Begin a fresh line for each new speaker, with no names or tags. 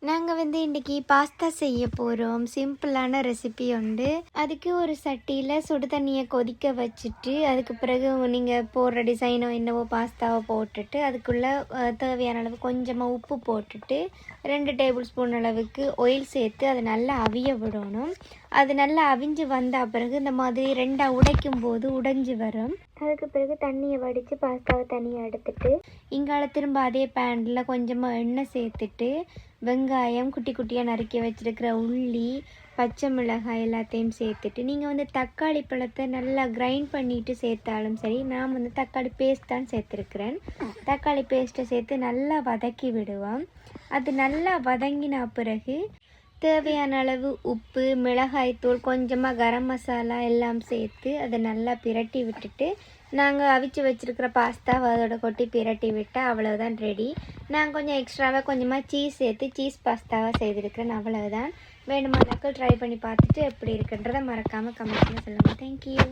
நாங்கள் இன்றைக்கி பாஸ்தா செய்ய போகிறோம். சிம்பிளான ரெசிபி உண்டு. அதுக்கு ஒரு சட்டியில் சுடு தண்ணியை கொதிக்க வச்சுட்டு அதுக்கு பிறகு நீங்கள் போடுற டிசைனோ என்னவோ பாஸ்தாவை போட்டுட்டு அதுக்குள்ளே தேவையான அளவு கொஞ்சமாக உப்பு போட்டுட்டு 2 டேபிள் ஸ்பூன் அளவுக்கு ஆயில் சேர்த்து அதை நல்லா அவிய விடணும். அது நல்லா அவிஞ்சு வந்த பிறகு இந்த மாதிரி 2ஆக உடைக்கும் போது உடைஞ்சி வரும். அதுக்கு பிறகு தண்ணியை வடித்து பாஸ்தாவை தனியாக எடுத்துட்டு இங்கால திரும்ப அதே பேனில் கொஞ்சமாக எண்ணெய் சேர்த்துட்டு வெங்காயம் குட்டி குட்டியாக நறுக்கி வச்சுருக்கிற உள்ளி பச்சை மிளகாய் எல்லாத்தையும் சேர்த்துட்டு நீங்கள் தக்காளி பழத்தை நல்லா கிரைண்ட் பண்ணிவிட்டு சேர்த்தாலும் சரி. நான் தக்காளி பேஸ்ட் தான் சேர்த்துருக்குறேன். தக்காளி பேஸ்ட்டை சேர்த்து நல்லா வதக்கி விடுவோம். அது நல்லா வதங்கின பிறகு தேவையான அளவு உப்பு மிளகாய்த்தூள் கொஞ்சமாக கரம் மசாலா எல்லாம் சேர்த்து அதை நல்லா பிரட்டி விட்டுட்டு நாங்கள் அவிச்சு வச்சுருக்கிற பாஸ்தாவை அதோட கொட்டி பிரட்டி விட்டால் அவ்வளோதான் ரெடி. நான் கொஞ்சம் எக்ஸ்ட்ராவாக கொஞ்சமாக சீஸ் சேர்த்து சீஸ் பாஸ்தாவாக செய்திருக்கிறேன். அவ்வளோதான். வேணுமானாக்கள் ட்ரை பண்ணி பார்த்துட்டு எப்படி இருக்குன்றதை மறக்காமல் கமெண்ட்டில் சொல்லுங்கள். தேங்க்யூ.